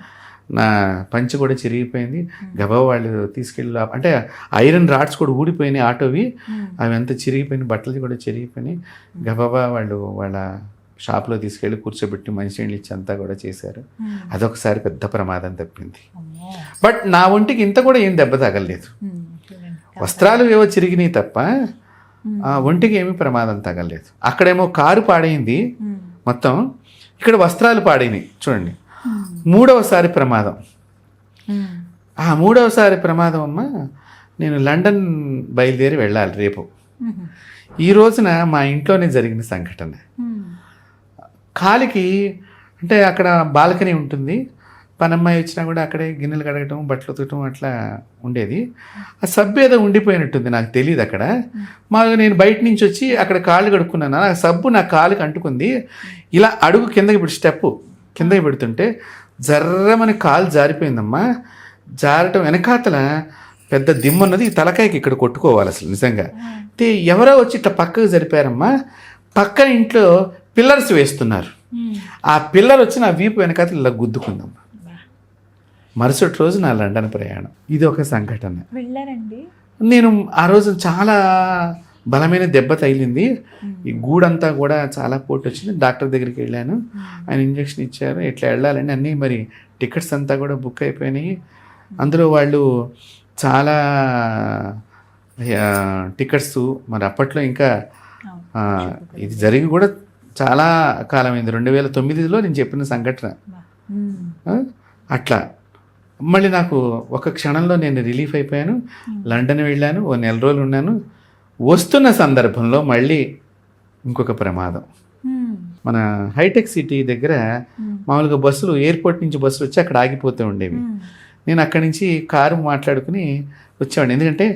నా పంచి కూడా చిరిగిపోయింది. గబా వాళ్ళు తీసుకెళ్ళి, అంటే ఐరన్ రాడ్స్ కూడా ఊడిపోయినాయి ఆటోవి, అవి అంతా చిరిగిపోయినాయి, బట్టలు కూడా చిరిగిపోయినాయి. గబాబా వాళ్ళు వాళ్ళ షాప్లో తీసుకెళ్ళి కూర్చోబెట్టి మంచినీళ్ళు ఇచ్చి అంతా కూడా చేశారు. అదొకసారి పెద్ద ప్రమాదం తప్పింది. బట్ నా ఒంటికి ఇంత కూడా ఏం దెబ్బ తగలలేదు, వస్త్రాలు ఏవో చిరిగినాయి తప్ప ఒంటికి ఏమీ ప్రమాదం తగలలేదు. అక్కడేమో కారు పాడైంది మొత్తం, ఇక్కడ వస్త్రాలు పాడైనాయి. చూడండి, 3వసారి ప్రమాదం. ఆ 3వసారి ప్రమాదం అమ్మ, నేను లండన్ బయలుదేరి వెళ్ళాలి రేపు. ఈ రోజున మా ఇంట్లోనే జరిగిన సంఘటన. కాలికి అంటే అక్కడ బాల్కనీ ఉంటుంది, పనమ్మాయి వచ్చినా కూడా అక్కడే గిన్నెలు కడగటం బట్టలు ఉతకటం అట్లా ఉండేది. ఆ సబ్బు ఏదో ఉండిపోయినట్టుంది, నాకు తెలియదు అక్కడ. మామూలుగా నేను బయట నుంచి వచ్చి అక్కడ కాళ్ళు కడుక్కున్నాను, ఆ సబ్బు నా కాలుకి అంటుకుంది. ఇలా అడుగు కిందకి ఇప్పుడు స్టెప్ కిందకి పెడుతుంటే జర్రమని కాలు జారిపోయిందమ్మా. జారటం వెనకాతల పెద్ద దిమ్మ ఉన్నది, ఈ తలకాయకి ఇక్కడ కొట్టుకోవాలి అసలు నిజంగా. అయితే ఎవరో వచ్చి ఇట్లా పక్కకు జరిపారమ్మా. పక్కన ఇంట్లో పిల్లర్స్ వేస్తున్నారు, ఆ పిల్లర్ వచ్చి నా వీపు వెనకాతల ఇలా గుద్దుకుందమ్మా. మరుసటి రోజు నా లండన్ ప్రయాణం. ఇది ఒక సంఘటన. వెళ్ళారండి? నేను ఆ రోజు చాలా బలమైన దెబ్బ తగిలింది, ఈ గూడంతా కూడా చాలా పోటు వచ్చింది. డాక్టర్ దగ్గరికి వెళ్ళాను, ఆయన ఇంజక్షన్ ఇచ్చారు. ఇట్లా వెళ్ళాలండి అన్నీ మరి టికెట్స్ అంతా కూడా బుక్ అయిపోయినాయి. అందులో వాళ్ళు చాలా టికెట్స్ మరి అప్పట్లో ఇంకా ఇది జరిగి కూడా చాలా కాలమైంది, 2009లో నేను చెప్పిన సంఘటన. అట్లా మళ్ళీ నాకు ఒక క్షణంలో నేను రిలీఫ్ అయిపోయాను. లండన్ వెళ్ళాను, ఓ 1 నెల రోజులు ఉన్నాను. వస్తున్న సందర్భంలో మళ్ళీ ఇంకొక ప్రమాదం. మన హైటెక్ సిటీ దగ్గర మామూలుగా బస్సులు, ఎయిర్పోర్ట్ నుంచి బస్సులు వచ్చి అక్కడ ఆగిపోతూ ఉండేవి. నేను అక్కడి నుంచి కారు మాట్లాడుకుని వచ్చేవాడిని, ఎందుకంటే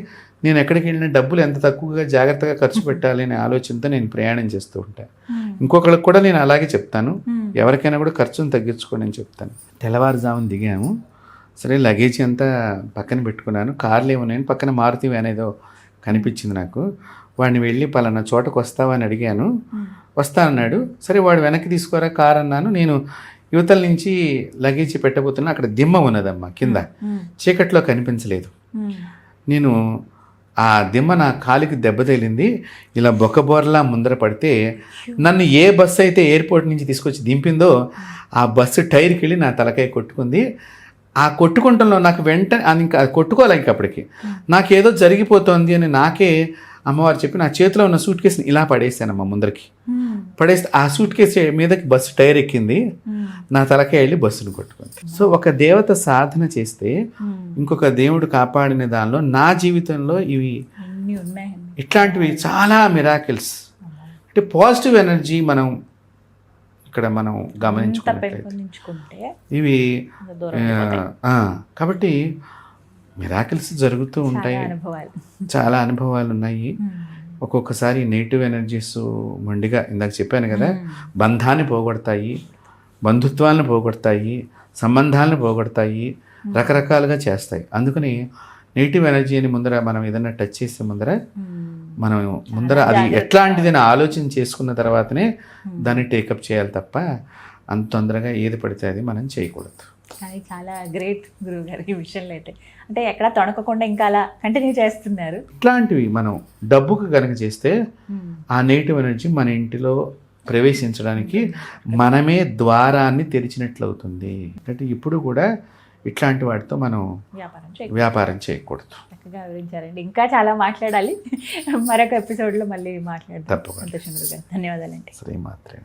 నేను ఎక్కడికి వెళ్ళిన డబ్బులు ఎంత తక్కువగా జాగ్రత్తగా ఖర్చు పెట్టాలి అనే ఆలోచనతో నేను ప్రయాణం చేస్తూ ఉంటాను. ఇంకొకరికి కూడా నేను అలాగే చెప్తాను, ఎవరికైనా కూడా ఖర్చును తగ్గించుకోండి అని చెప్తాను. తెల్లవారుజామున దిగాము, సరే లగేజ్ అంతా పక్కన పెట్టుకున్నాను. కార్లు ఏమున్నాయని పక్కన మారుతి వ్యాన్ ఏదో కనిపించింది నాకు. వాడిని వెళ్ళి పలానా చోటకు వస్తావా అని అడిగాను, వస్తానన్నాడు. సరే వాడు వెనక్కి తీసుకోరా కార్ అన్నాను. నేను యువతల నుంచి లగేజ్ పెట్టబోతున్నా, అక్కడ దిమ్మ ఉన్నదమ్మా కింద, చీకట్లో కనిపించలేదు. నేను ఆ దిమ్మ నా కాలికి దెబ్బ తగిలింది, ఇలా బొక్కబోర్లా ముందర పడితే నన్ను ఏ బస్సు అయితే ఎయిర్పోర్ట్ నుంచి తీసుకొచ్చి దింపిందో ఆ బస్సు టైర్కి వెళ్ళి నా తలకాయ కొట్టుకుంది. ఆ కొట్టుకుంటంలో నాకు ఇంకా కొట్టుకోవాలి, ఇంక అప్పటికి నాకేదో జరిగిపోతుంది అని నాకే అమ్మవారు చెప్పి నా చేతిలో ఉన్న సూట్ కేసుని ఇలా పడేసానమ్మా ముందరికి. పడేస్తే ఆ సూట్ కేసు మీదకి బస్సు టైర్ ఎక్కింది, నా తలకాయ వెళ్ళి బస్సును కొట్టుకుంది. సో ఒక దేవత సాధన చేస్తే ఇంకొక దేవుడు కాపాడిన దానిలో నా జీవితంలో ఇవి ఇట్లాంటివి చాలా మిరాకిల్స్. అంటే పాజిటివ్ ఎనర్జీ మనం ఇక్కడ మనం గమనించుకుంటే ఇవి కాబట్టి మిరాకిల్స్ జరుగుతూ ఉంటాయి, చాలా అనుభవాలు ఉన్నాయి. ఒక్కొక్కసారి నెగిటివ్ ఎనర్జీస్ మొండిగా, ఇందాక చెప్పాను కదా, బంధాన్ని పోగొడతాయి, బంధుత్వాలను పోగొడతాయి, సంబంధాలను పోగొడతాయి, రకరకాలుగా చేస్తాయి. అందుకని నెగిటివ్ ఎనర్జీని ముందర మనం ఏదైనా టచ్ చేసే ముందర మనం అది ఎట్లాంటిదని ఆలోచన చేసుకున్న తర్వాతనే దాన్ని టేకప్ చేయాలి తప్ప అంత తొందరగా ఏది పడితే అది మనం చేయకూడదు. అది చాలా గ్రేట్ గురువు గారు ఈ విషయంలో అయితే. అంటే ఎక్కడ తొణకకుండా ఇంకా అలా కంటిన్యూ చేస్తున్నారు. ఇట్లాంటివి మనం డబ్బుకు కనుక చేస్తే ఆ నెగిటివ్ ఎనర్జీ మన ఇంటిలో ప్రవేశించడానికి మనమే ద్వారాన్ని తెరిచినట్లు అవుతుంది. అంటే ఇప్పుడు కూడా ఇట్లాంటి వాటితో మనం వ్యాపారం చేయకూడదు. చక్కగా వివరించారండి. ఇంకా చాలా మాట్లాడాలి, మరొక ఎపిసోడ్లో మళ్ళీ మాట్లాడదాం. తప్పకుండా. సంతోషం గురువు గారు, ధన్యవాదాలండి. శ్రీమాత్రే.